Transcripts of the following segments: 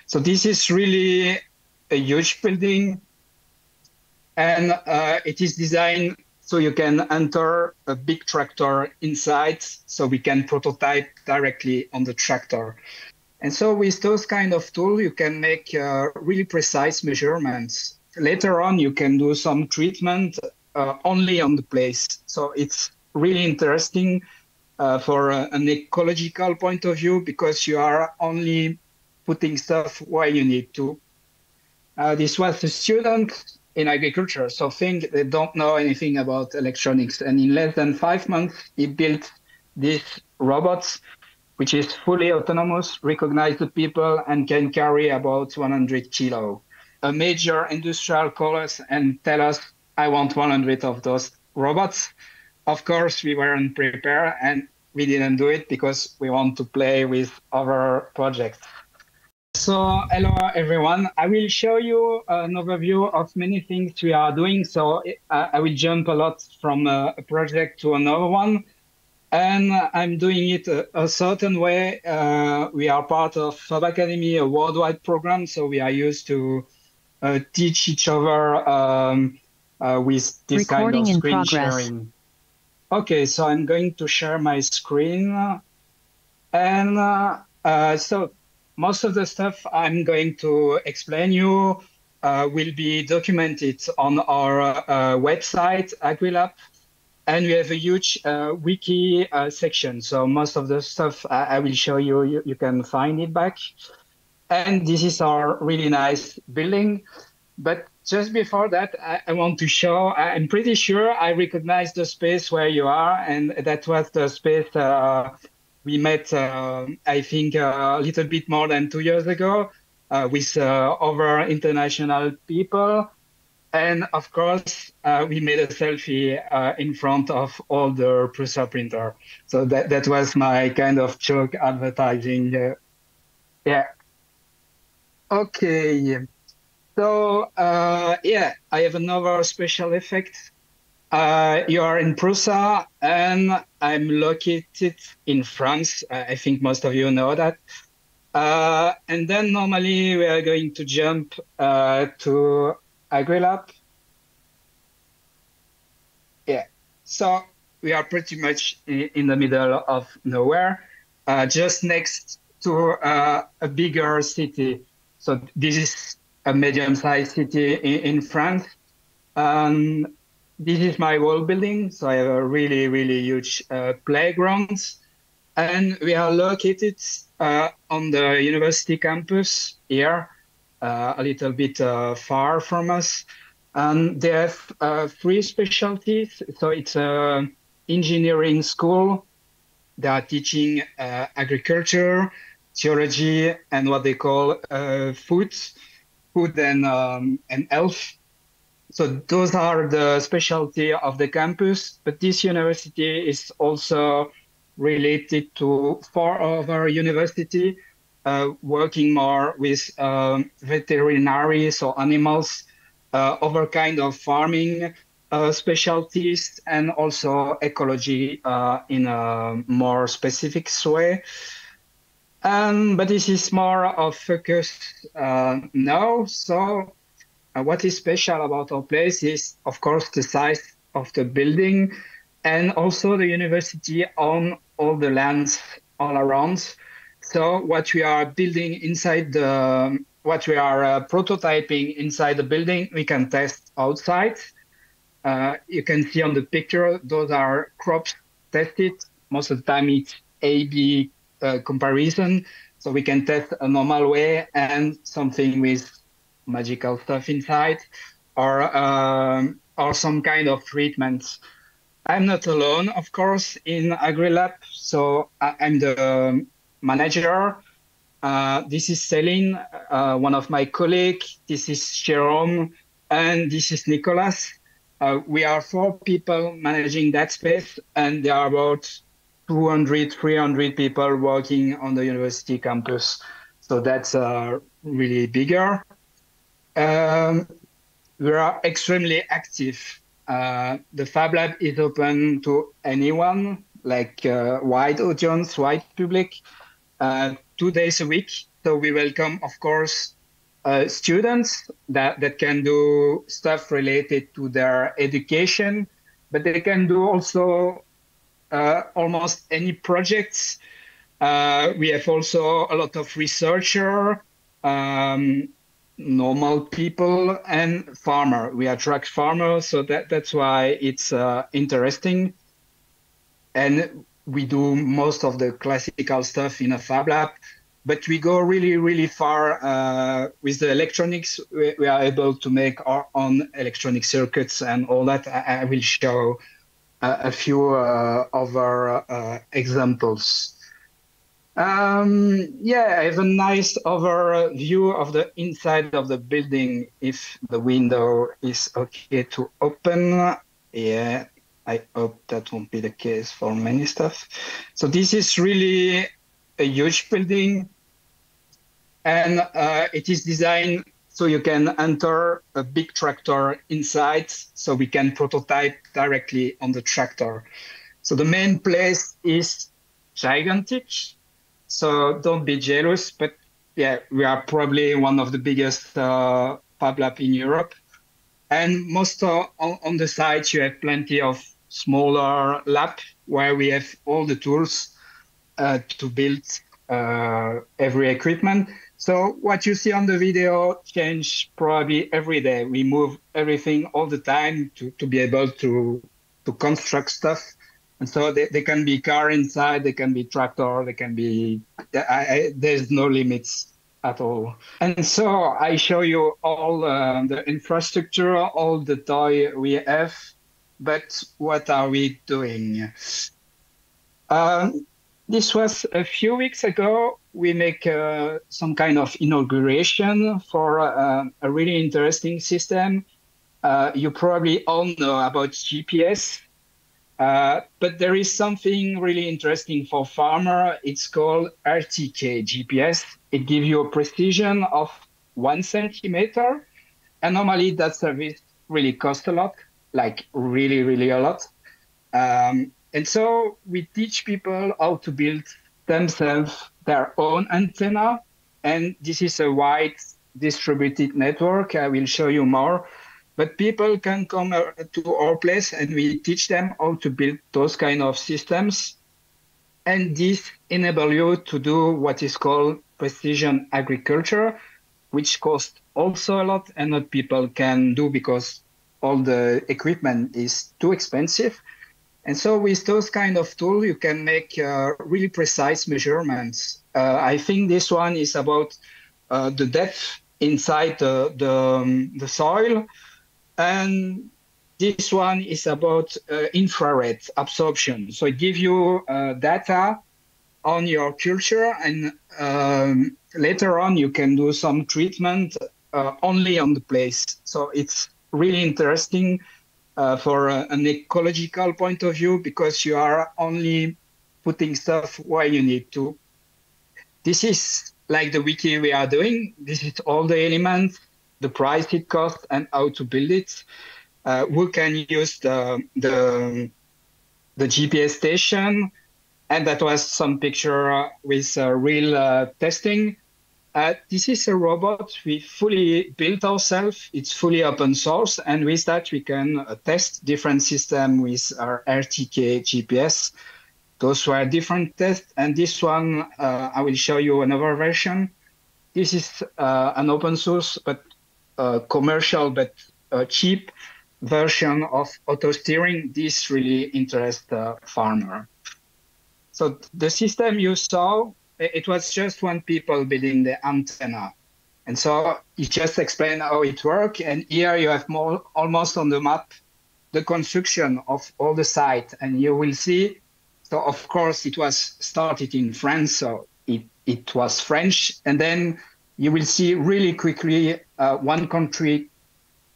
So this is really a huge building, and it is designed so you can enter a big tractor inside, so we can prototype directly on the tractor. And so with those kind of tools, you can make really precise measurements. Later on, you can do some treatment only on the place. So it's really interesting for an ecological point of view, because you are only putting stuff where you need to. This was a student in agriculture, so think they don't know anything about electronics. And in less than 5 months, he built this robot, which is fully autonomous, recognize the people, and can carry about 100 kilo. A major industrial called us and tell us, I want 100 of those robots. Of course, we weren't prepared, and we didn't do it because we want to play with other projects. So hello, everyone. I will show you an overview of many things we are doing. So I will jump a lot from a project to another one. And I'm doing it a certain way. We are part of Fab Academy, a worldwide program. So we are used to teach each other with this Recording kind of in screen progress. sharing. Okay, so I'm going to share my screen. And so most of the stuff I'm going to explain you will be documented on our website, AgriLab. And we have a huge wiki section. So most of the stuff I will show you, you can find it back. And this is our really nice building. But just before that, I want to show, I'm pretty sure I recognize the space where you are. And that was the space we met, I think, a little bit more than 2 years ago with other international people. And of course, we made a selfie in front of all the Prusa printer. So that was my kind of joke advertising. Yeah. Okay. So yeah, I have another special effect. You are in Prusa, and I'm located in France. I think most of you know that. And then normally we are going to jump to AgriLab. Yeah, so we are pretty much in the middle of nowhere, just next to a bigger city. So this is a medium-sized city in France. This is my whole building, so I have a really, really huge playground. And we are located on the university campus here, a little bit far from us. And they have 3 specialties. So it's an engineering school. They are teaching agriculture, geology, and what they call food and health. So those are the specialty of the campus. But this university is also related to 4 other universities working more with veterinary, so animals, other kind of farming specialties, and also ecology in a more specific way. But this is more of focus now. So what is special about our place is, of course, the size of the building, and also the university on all the lands all around. So what we are building inside what we are prototyping inside the building, we can test outside. You can see on the picture, those are crops tested. Most of the time it's A/B comparison. So we can test a normal way and something with magical stuff inside, or some kind of treatments. I'm not alone, of course, in AgriLab. So I'm the manager. This is Céline, one of my colleagues. This is Jérôme, and this is Nicolas. We are 4 people managing that space, and there are about 200, 300 people working on the university campus. So that's really bigger. We are extremely active. The FabLab is open to anyone, like wide audience, wide public, 2 days a week. So we welcome, of course, students that can do stuff related to their education, but they can do also almost any projects. We have also a lot of researcher, normal people, and farmer. We attract farmers, so that's why it's interesting. And we do most of the classical stuff in a Fab Lab, but we go really, really far with the electronics. We are able to make our own electronic circuits and all that. I will show a few other examples. Yeah, I have a nice overview of the inside of the building if the window is okay to open. Yeah, I hope that won't be the case for many stuff. So this is really a huge building, and it is designed so you can enter a big tractor inside, so we can prototype directly on the tractor. So the main place is gigantic. So don't be jealous, but yeah, we are probably one of the biggest Fab Lab in Europe. And most on the site, you have plenty of smaller lab where we have all the tools to build every equipment. So what you see on the video change probably every day. We move everything all the time to be able to construct stuff. And so they can be car inside, they can be tractor, they can be, there's no limits at all. And so I show you all the infrastructure, all the toy we have, but what are we doing? This was a few weeks ago. We make some kind of inauguration for a really interesting system. You probably all know about GPS. But there is something really interesting for farmer. It's called RTK GPS. It gives you a precision of 1 centimeter. And normally that service really costs a lot, like really, really a lot. And so we teach people how to build themselves their own antenna. And this is a wide distributed network. I will show you more. But people can come to our place and we teach them how to build those kind of systems. And this enables you to do what is called precision agriculture, which costs also a lot and not people can do because all the equipment is too expensive. And so with those kind of tools, you can make really precise measurements. I think this one is about the depth inside the soil. And this one is about infrared absorption. So it gives you data on your culture, and later on you can do some treatment only on the place. So it's really interesting for an ecological point of view because you are only putting stuff where you need to. This is like the wiki we are doing. This is all the elements, the price it costs, and how to build it. Who can use the GPS station, and that was some picture with real testing. This is a robot we fully built ourselves. It's fully open source, and with that we can test different systems with our RTK GPS. Those were different tests, and this one I will show you another version. This is an open source but commercial but cheap version of auto steering. This really interests the farmer. So the system you saw, it was just one people building the antenna. And so it just explained how it works. And here you have more almost on the map the construction of all the site. And you will see, so of course it was started in France, so it was French. And then you will see really quickly one country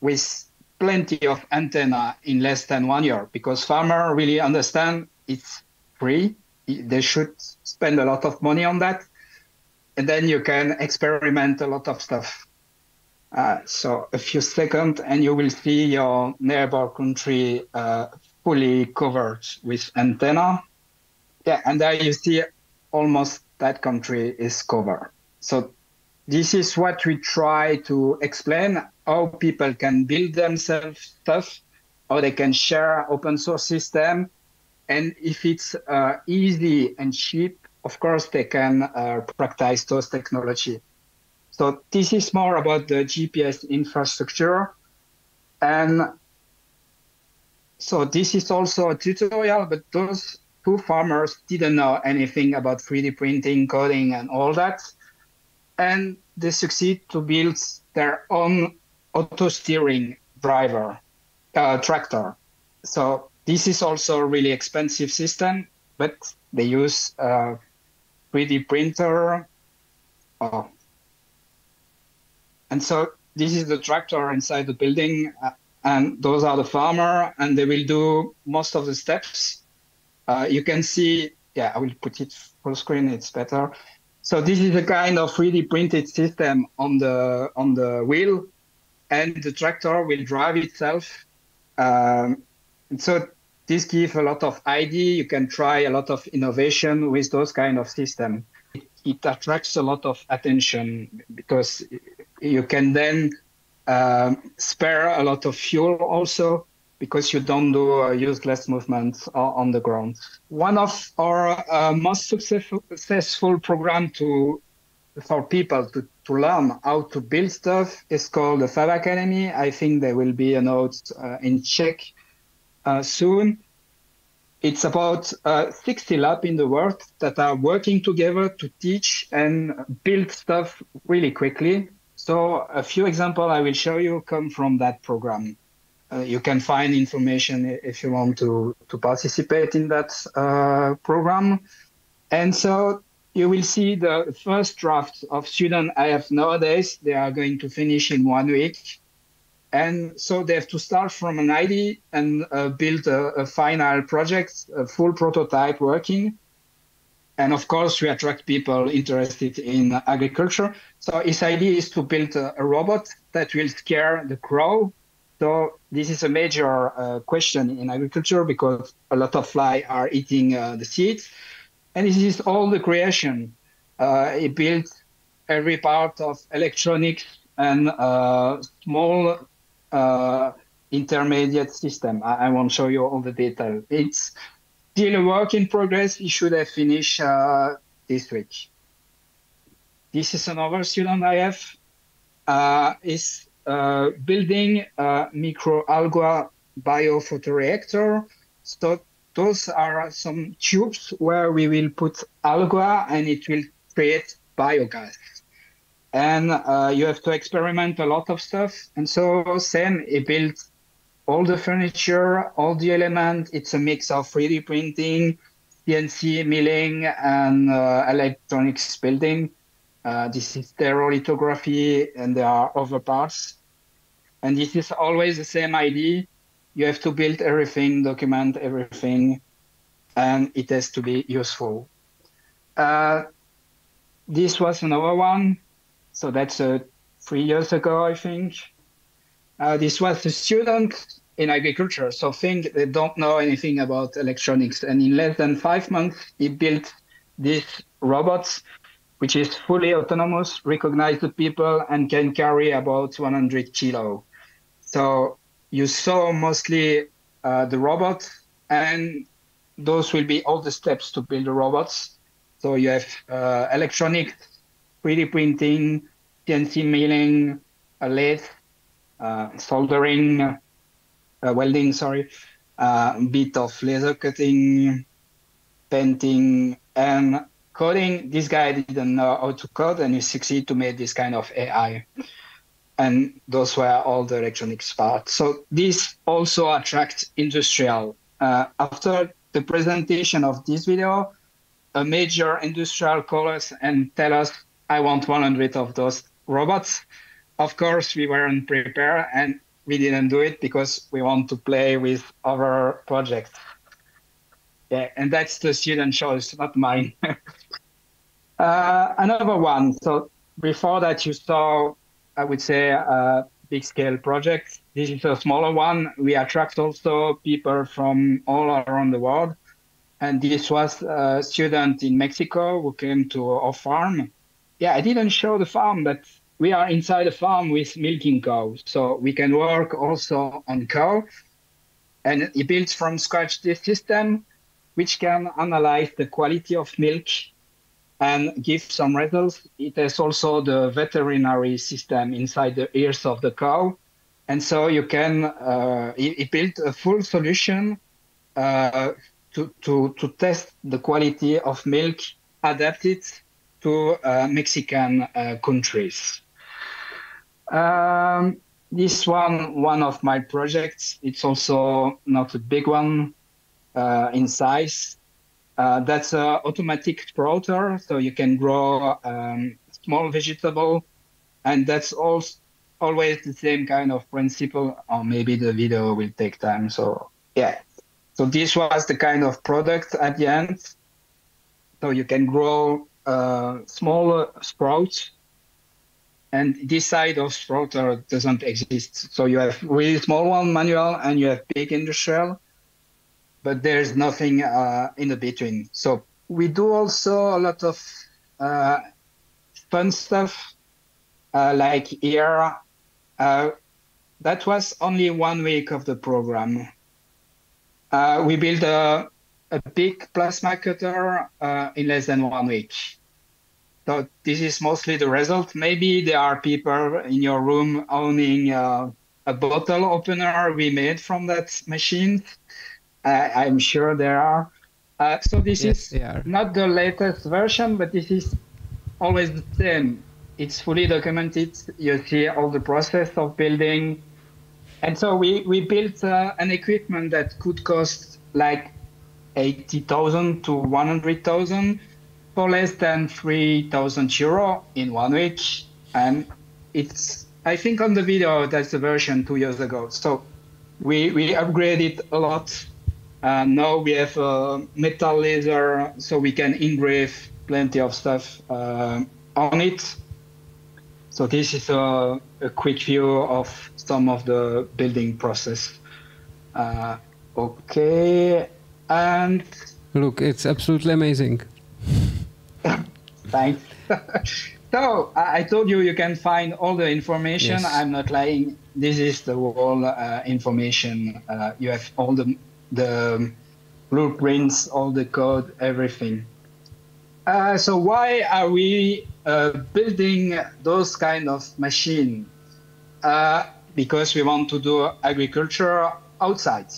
with plenty of antenna in less than 1 year, because farmers really understand it's free. They should spend a lot of money on that. And then you can experiment a lot of stuff. So a few seconds and you will see your neighbor country fully covered with antenna. Yeah, and there you see almost that country is covered. So this is what we try to explain, how people can build themselves stuff, how they can share open source system. And if it's easy and cheap, of course, they can practice those technology. So this is more about the GPS infrastructure. And so this is also a tutorial, but those two farmers didn't know anything about 3D printing, coding, and all that. And they succeed to build their own auto steering tractor. So this is also a really expensive system, but they use 3D printer. And so this is the tractor inside the building, and those are the farmer, and they will do most of the steps. You can see, I will put it full screen, it's better. So this is a kind of 3D printed system on the wheel, and the tractor will drive itself. And so this gives a lot of idea. You can try a lot of innovation with those kind of system. It attracts a lot of attention because you can then spare a lot of fuel also, because you don't do useless movements on the ground. One of our most successful program for people to learn how to build stuff is called the Fab Academy. I think there will be a note in Czech soon. It's about 60 labs in the world that are working together to teach and build stuff really quickly. So a few examples I will show you come from that program. You can find information if you want to participate in that program. And so you will see the first draft of students I have nowadays. They are going to finish in 1 week. And so they have to start from an idea and build a final project, a full prototype working. And of course, we attract people interested in agriculture. So his idea is to build a robot that will scare the crow. So this is a major question in agriculture because a lot of flies are eating the seeds. And this is all the creation. He built every part of electronics and small intermediate system. I won't show you all the detail. It's still a work in progress. He should have finished this week. This is another student I have. Is building a microalgae biofotoreactor. So those are some tubes where we will put algae and it will create biogas. And you have to experiment a lot of stuff. And so Sam, he built all the furniture, all the elements. It's a mix of 3D printing, CNC milling, and electronics building. This is stereolithography, and there are other parts. And this is always the same idea. You have to build everything, document everything, and it has to be useful. This was another one. So that's 3 years ago, I think. This was a student in agriculture, so think they don't know anything about electronics. And in less than 5 months, he built this robot, which is fully autonomous, recognize the people, and can carry about 100 kilo. So you saw mostly the robot, and those will be all the steps to build the robots. So you have electronics, 3D printing, CNC milling, a lathe, soldering, welding, bit of laser cutting, painting, and coding. This guy didn't know how to code, and he succeeded to make this kind of AI. And those were all the electronics parts. So this also attracts industrial. After the presentation of this video, a major industrial called us and tell us, I want 100 of those robots. Of course, we weren't prepared and we didn't do it because we want to play with other projects. Yeah, and that's the student choice, not mine. Another one. So before that, you saw, I would say, big scale projects. This is a smaller one. We attract also people from all around the world. And this was a student in Mexico who came to our farm. yeah, I didn't show the farm, but we are inside a farm with milking cows. So we can work also on cow. And he built from scratch this system, which can analyze the quality of milk and give some results. It has also the veterinary system inside the ears of the cow. And so you can, he built a full solution to test the quality of milk adapted to Mexican countries. This one of my projects, it's also not a big one in size. That's an automatic sprouter, so you can grow small vegetable, and that's always the same kind of principle, or maybe the video will take time. So yeah, so this was the kind of product at the end. So you can grow small sprouts, and this side of sprouter doesn't exist. So you have really small one manual and you have big industrial, but there's nothing in the between. So we do also a lot of fun stuff, like here. That was only 1 week of the program. We built a big plasma cutter in less than 1 week. So this is mostly the result. Maybe there are people in your room owning a bottle opener we made from that machine. I'm sure there are. So this is not the latest version, but this is always the same. It's fully documented. You see all the process of building. And so we built an equipment that could cost like 80,000 to 100,000 for less than 3,000 euro in 1 week. And it's, I think on the video, that's the version 2 years ago. So we upgraded a lot. Now we have metal laser, so we can engrave plenty of stuff on it. So this is a quick view of some of the building process. Okay, and look, it's absolutely amazing. Thanks. So I told you you can find all the information. Yes. I'm not lying. This is the whole information. You have all the blueprints, all the code, everything. So why are we building those kind of machine? Because we want to do agriculture outside.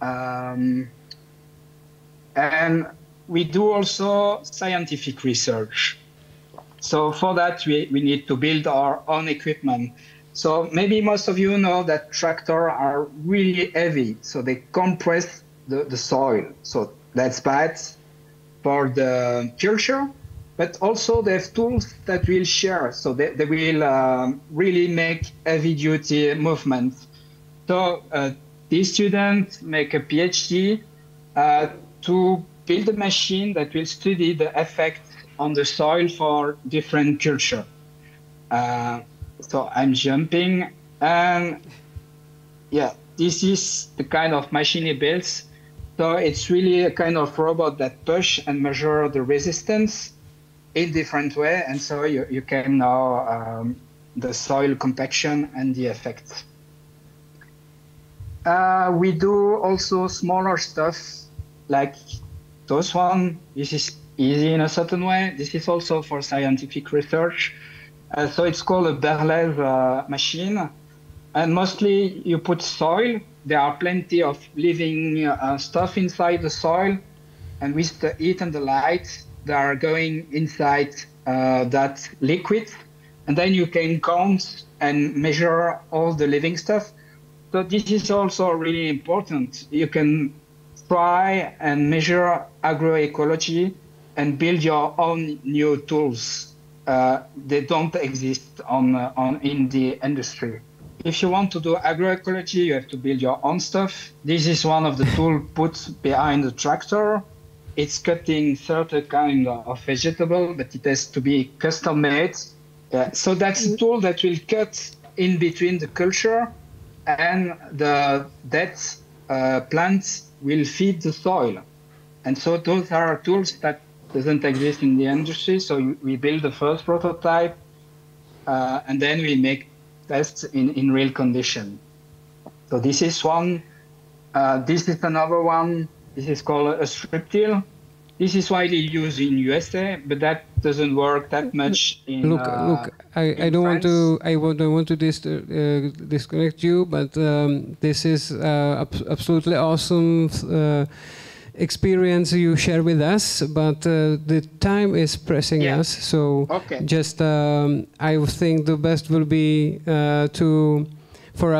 And we do also scientific research. So for that, we need to build our own equipment. So maybe most of you know that tractors are really heavy, so they compress the soil. So that's bad for the culture, but also they have tools that will share. So they will really make heavy duty movements. So these students make a PhD to build a machine that will study the effect on the soil for different culture. So I'm jumping, and yeah, this is the kind of machine he builds. So it's really a kind of robot that push and measure the resistance in different way, and so you can know the soil compaction and the effect. We do also smaller stuff like those one. This is easy in a certain way. This is also for scientific research. So it's called a Berlez machine. And mostly you put soil. There are plenty of living stuff inside the soil. And with the heat and the light, they are going inside that liquid. And then you can count and measure all the living stuff. So this is also really important. You can try and measure agroecology and build your own new tools. They don't exist in the industry. If you want to do agroecology, you have to build your own stuff. This is one of the tools put behind the tractor. It's cutting certain kind of vegetable, but it has to be custom made. So that's a tool that will cut in between the culture, and the dead plants will feed the soil. And so those are tools that doesn't exist in the industry. So we build the first prototype, and then we make tests in real condition. So this is one. This is another one. This is called a strip till. This is widely used in USA, but that doesn't work that much in. Look, I don't want to. I don't want to disconnect you, but this is absolutely awesome experience you share with us. But the time is pressing us, so just I think the best will be for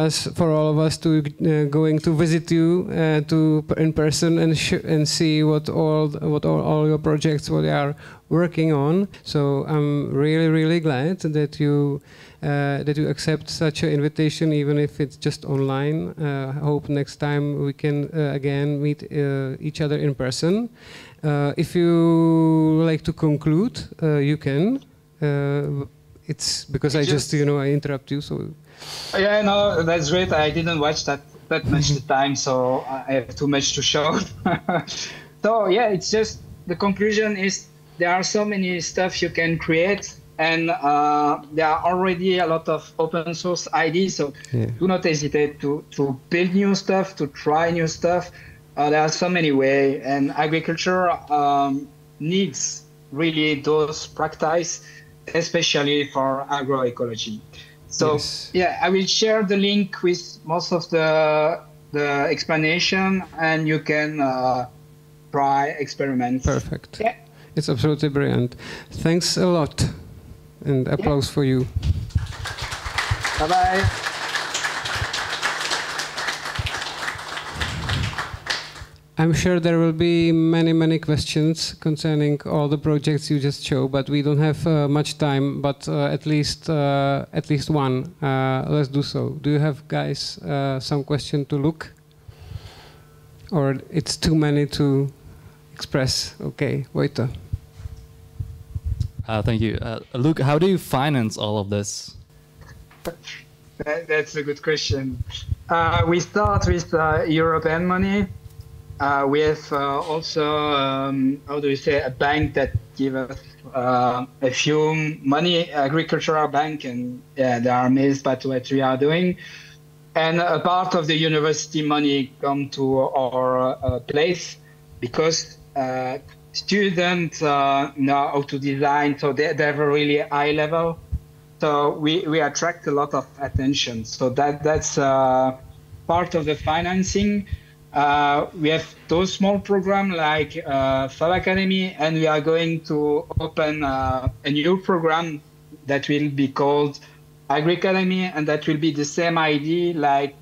all of us to going to visit you in person and see what all your projects what they are working on. So I'm really glad that you accept such an invitation, even if it's just online. I hope next time we can again meet each other in person. If you like to conclude, you can. It's because I just I interrupt you, so. Yeah, no, that's great. I didn't watch that much the time, so I have too much to show. So yeah, it's just the conclusion is there are so many stuff you can create, and there are already a lot of open source ideas. So do not hesitate to build new stuff, to try new stuff. There are so many ways, and agriculture needs really those practices, especially for agroecology. So yeah, I will share the link with most of the explanation, and you can try experiments. Perfect. Yeah. It's absolutely brilliant. Thanks a lot, and applause for you. Bye-bye. I'm sure there will be many questions concerning all the projects you just showed, but we don't have much time. But at least one. Let's do so. Do you have, guys, some question to Luc, or it's too many to express? Okay, Wojta. Thank you, Luc. How do you finance all of this? That's a good question. We start with European money. We have also, how do you say, a bank that gives us a few money, agricultural bank, and they are amazed by what we are doing. And a part of the university money come to our place because students know how to design, so they have a really high level. So we attract a lot of attention. So that's part of the financing. We have those small programs like Fab Academy, and we are going to open a new program that will be called AgriLab, and that will be the same idea, like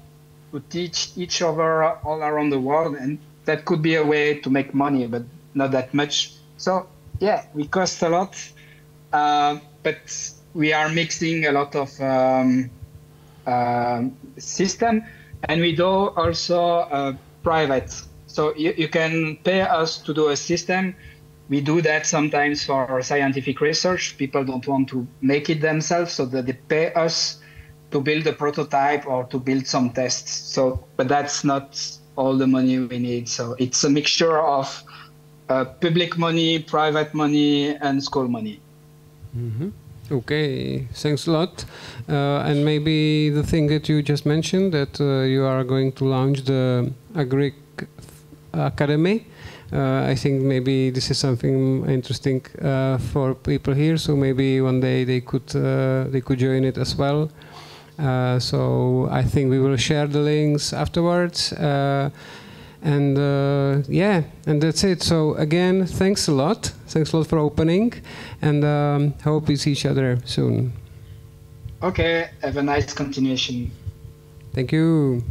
to teach each other all around the world, and that could be a way to make money, but not that much. So yeah, we cost a lot, but we are mixing a lot of system, and we do also private. So you can pay us to do a system. We do that sometimes for scientific research. People don't want to make it themselves, so that they pay us to build a prototype or to build some tests. So, but that's not all the money we need. So it's a mixture of public money, private money, and school money. Mm-hmm. Okay, thanks a lot. And maybe the thing that you just mentioned, that you are going to launch the Academy. I think maybe this is something interesting for people here. So maybe one day they could join it as well. So I think we will share the links afterwards. And that's it. So again, thanks a lot. Thanks a lot for opening, and hope we see each other soon. Okay, have a nice continuation. Thank you.